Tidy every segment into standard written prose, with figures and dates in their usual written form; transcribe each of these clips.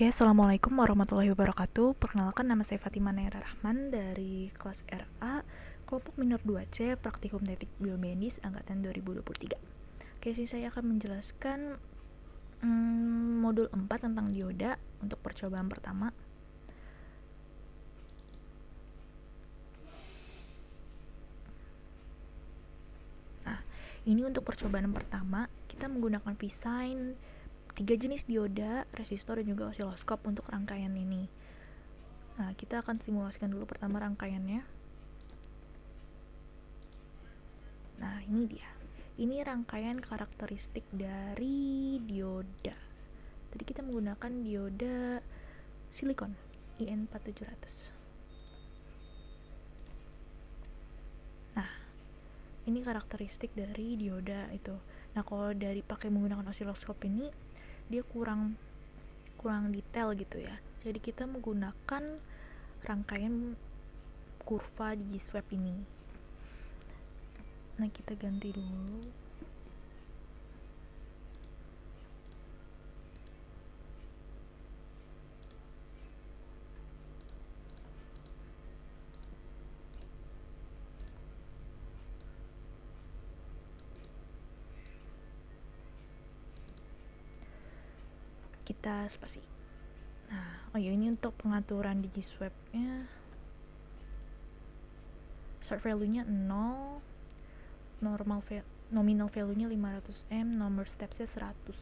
Oke, Assalamualaikum warahmatullahi wabarakatuh. Perkenalkan, nama saya Fatimah Naira Rahman dari kelas RA, kelompok minor 2C, Praktikum Teknik Biomedis, angkatan 2023. Oke, sini saya akan menjelaskan modul 4 tentang dioda untuk percobaan pertama. Nah, ini untuk percobaan pertama, kita menggunakan V-Sign, 3 jenis dioda, resistor, dan juga osiloskop untuk rangkaian ini. Nah, kita akan simulasikan dulu pertama rangkaiannya. Nah, ini dia. Ini rangkaian karakteristik dari dioda. Tadi kita menggunakan dioda silikon IN4700. Nah, ini karakteristik dari dioda itu. Nah, kalau dari pakai menggunakan osiloskop ini, dia kurang detail gitu ya. Jadi kita menggunakan rangkaian kurva di swab ini. Nah, kita ganti dulu. Kita spasi. Nah, ini untuk pengaturan digiswap-nya. Start value-nya 0, nominal value-nya 500M, number steps-nya 100.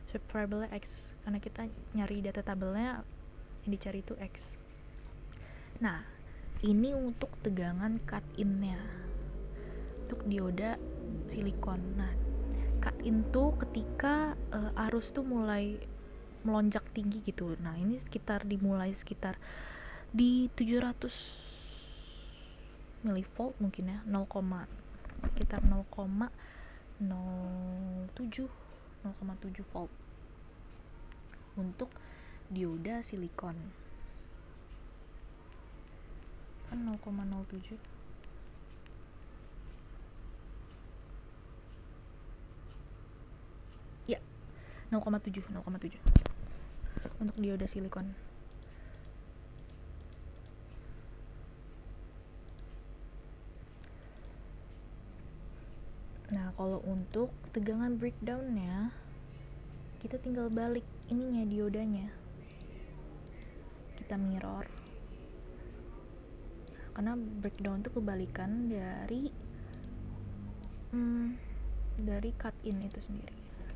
Swap variable X, karena kita nyari data tabelnya, yang dicari itu X. Nah, ini untuk tegangan cut-in-nya untuk dioda silikon. Nah, cut-in tuh ketika arus tuh mulai melonjak tinggi gitu. Nah, ini dimulai sekitar di 700 milivolt mungkin ya, sekitar 0,07 volt untuk dioda silikon. Kan 0,07. Ya, 0,7 untuk dioda silikon. Nah, kalau untuk tegangan breakdown-nya, kita tinggal balik ininya diodanya. Kita mirror. Karena breakdown itu kebalikan dari cut-in itu sendiri.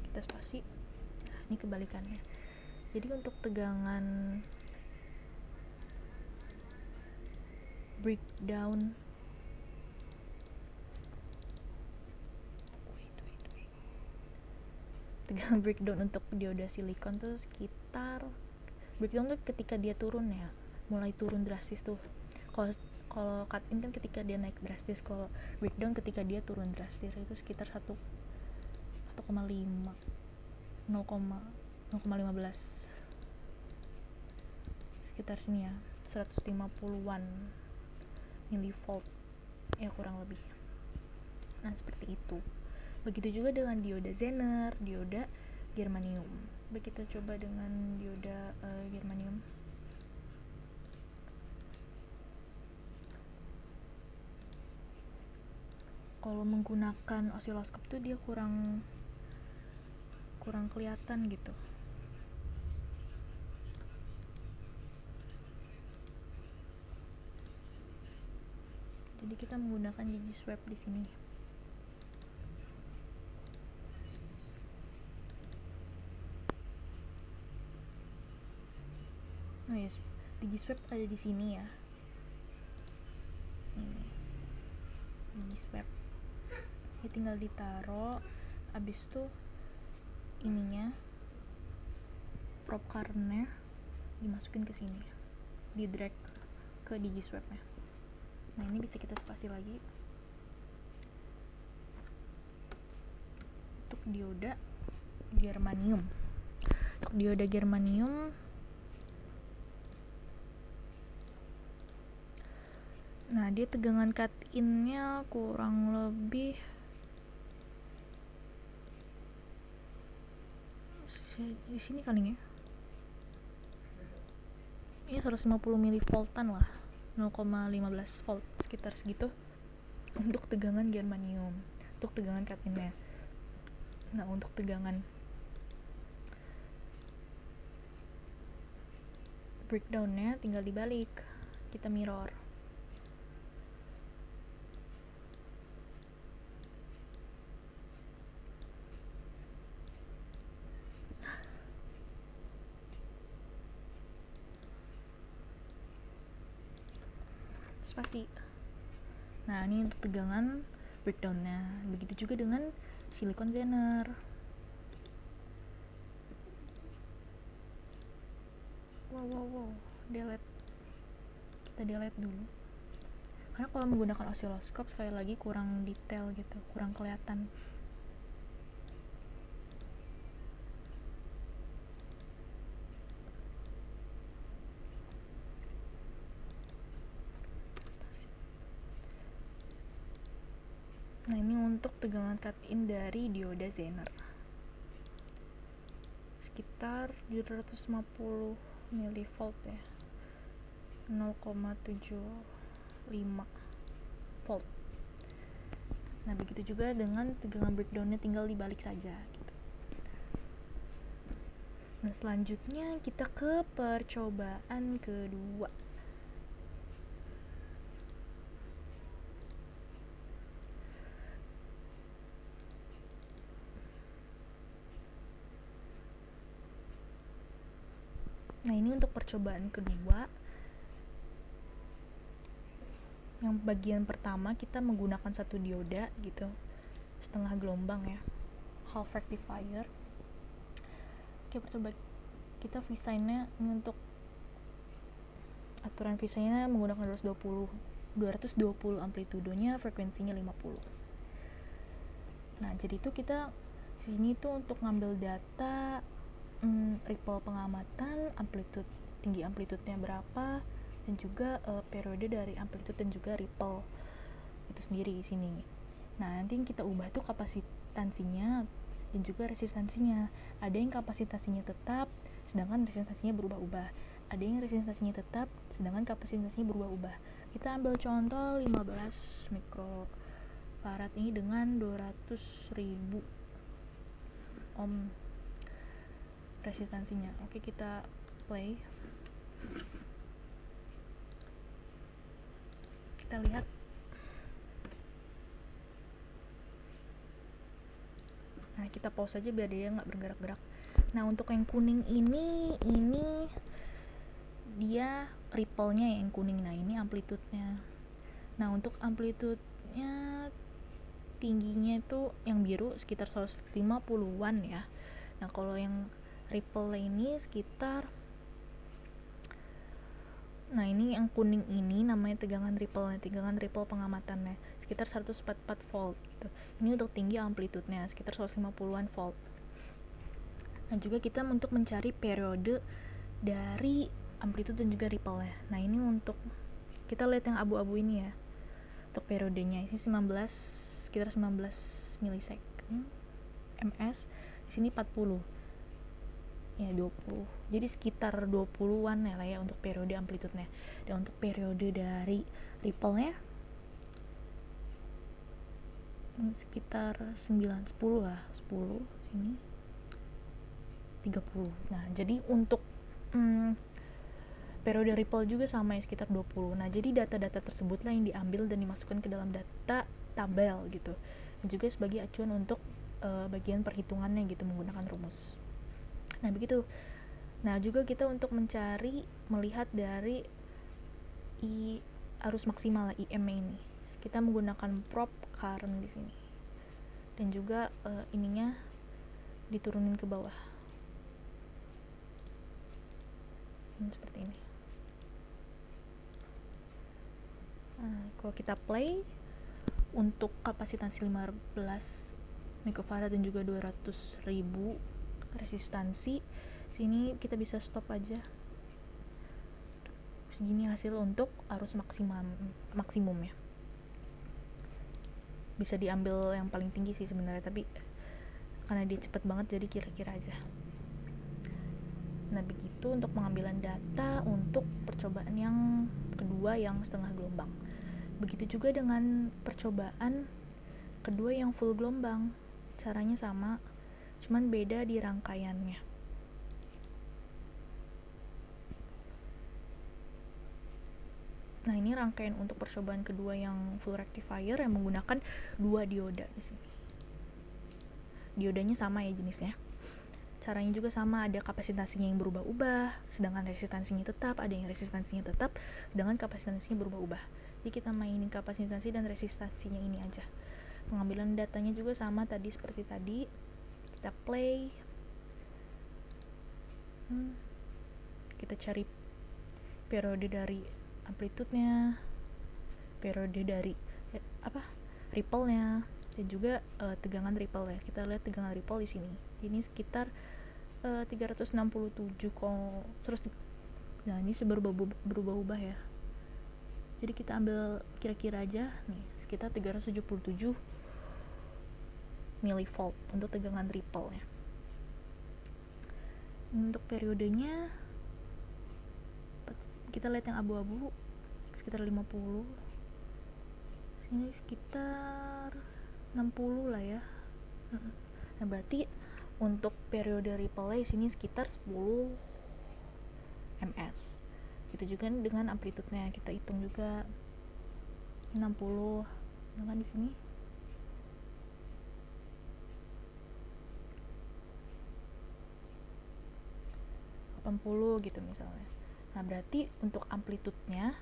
Kita spasi. Nah, ini kebalikannya. Jadi untuk tegangan breakdown untuk dioda silikon tuh sekitar, breakdown tuh ketika dia turun ya, mulai turun drastis tuh. Kalau cut in kan ketika dia naik drastis, kalau breakdown ketika dia turun drastis itu sekitar 1,5 0,15 sekitar sini ya, 150-an milivolt ya kurang lebih. Nah, seperti itu. Begitu juga dengan dioda Zener, dioda germanium. Baik, kita coba dengan dioda germanium. Kalau menggunakan osiloskop tuh dia kurang kelihatan gitu. Jadi kita menggunakan digiswap di sini. Oh yes, digiswap ada di sini ya. Ini digiswap. Ya tinggal ditaruh, abis tuh ininya probe current-nya dimasukin ke sini, di drag ke digiswap-nya. Nah, ini bisa kita spasi lagi. Untuk dioda germanium. Nah, dia tegangan cut-in-nya kurang lebih di sini kali ya. ini 150 milivoltan lah, 0,15 volt sekitar segitu untuk tegangan germanium, untuk tegangan cut-in-nya. Nah untuk tegangan breakdown-nya tinggal dibalik, kita mirror. Spasi. Nah ini untuk tegangan breakdown-nya. Begitu juga dengan silicon Zener. Wow, delete. Kita delete dulu. Karena kalau menggunakan osiloskop sekali lagi kurang detail gitu, kurang kelihatan. Nah ini untuk tegangan cut-in dari dioda Zener, sekitar 750 milivolt ya, 0,75 volt. Nah begitu juga dengan tegangan breakdown-nya, tinggal dibalik saja gitu. Nah selanjutnya kita ke percobaan kedua. Nah ini untuk percobaan kedua. Yang bagian pertama kita menggunakan satu dioda gitu, setengah gelombang ya, half rectifier. Oke, percoba kita desainnya ini untuk aturan desainnya menggunakan 220 amplitudonya, frekuensinya 50. Nah jadi itu kita sini tuh untuk ngambil data ripple pengamatan, amplitude, tinggi amplitudenya berapa, dan juga periode dari amplitude dan juga ripple itu sendiri di sini. Nah nanti yang kita ubah tuh kapasitansinya dan juga resistansinya. Ada yang kapasitansinya tetap sedangkan resistansinya berubah-ubah, ada yang resistansinya tetap sedangkan kapasitansinya berubah-ubah. Kita ambil contoh 15 mikrofarad ini dengan 200.000 ohm resistansinya. Oke, kita play. Kita lihat. Nah, kita pause aja biar dia nggak bergerak-gerak. Nah, untuk yang kuning ini dia ripple-nya yang kuning. Nah, ini amplitudenya. Nah, untuk amplitudenya tingginya itu yang biru sekitar 150-an ya. Nah, kalau yang ripple ini sekitar, nah ini yang kuning ini namanya tegangan ripple pengamatannya sekitar 144 volt gitu. Ini untuk tinggi amplitudenya sekitar 150-an volt. Nah juga kita untuk mencari periode dari amplitude dan juga ripple ya. Nah ini untuk kita lihat yang abu-abu ini ya, untuk periodenya ini 19, sekitar 19 milisecond ms, di sini 40 ya, 20. Jadi sekitar 20-an ya lah ya untuk periode amplitudenya. Dan untuk periode dari ripple-nya sekitar 9, 10 lah, 10 sini 30. Nah, jadi untuk periode ripple juga sama ya, sekitar 20. Nah, jadi data-data tersebut lah yang diambil dan dimasukkan ke dalam data tabel gitu. Dan juga sebagai acuan untuk bagian perhitungannya gitu menggunakan rumus. Nah begitu. Nah juga kita untuk mencari, melihat dari arus maksimal IM ini, kita menggunakan probe current di sini, dan juga ininya diturunin ke bawah seperti ini. Nah, kalau kita play untuk kapasitansi 15 mikrofarad dan juga 200.000 resistansi, sini kita bisa stop aja. Segini hasil untuk arus maksimum ya. Bisa diambil yang paling tinggi sih sebenarnya, tapi karena dia cepet banget jadi kira-kira aja. Nah, begitu untuk pengambilan data untuk percobaan yang kedua yang setengah gelombang. Begitu juga dengan percobaan kedua yang full gelombang. Caranya sama, cuman beda di rangkaiannya. Nah, ini rangkaian untuk percobaan kedua yang full rectifier yang menggunakan 2 dioda di sini. Diodanya sama ya jenisnya. Caranya juga sama, ada kapasitansinya yang berubah-ubah, sedangkan resistansinya tetap, ada yang resistansinya tetap, sedangkan kapasitansinya berubah-ubah. Jadi kita mainin kapasitansi dan resistansinya ini aja. Pengambilan datanya juga sama tadi seperti tadi. Kita play. Kita cari periode dari amplitude-nya, periode dari ripple-nya, dan juga tegangan ripple ya. Kita lihat tegangan ripple di sini. Ini sekitar 367 terus. Nah, ini berubah-ubah ya. Jadi kita ambil kira-kira aja nih, sekitar 377 millivolt untuk tegangan ripple ya. Untuk periodenya kita lihat yang abu-abu sekitar 50, sini sekitar 60 lah ya. Nah, berarti untuk periode ripple sini sekitar 10 ms. Itu juga dengan amplitude-nya kita hitung juga 60, dengan di sini 80 gitu misalnya. Nah, berarti untuk amplitude-nya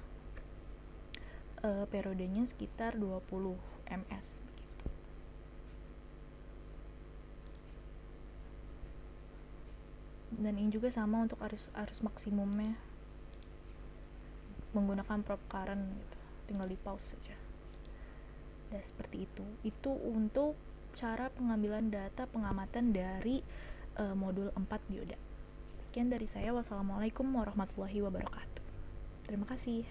periodenya sekitar 20 ms gitu. Dan ini juga sama untuk arus maksimumnya menggunakan probe current gitu. Tinggal di pause saja. Dan seperti itu untuk cara pengambilan data pengamatan dari modul 4 dioda. Sekian dari saya. Wassalamualaikum warahmatullahi wabarakatuh. Terima kasih.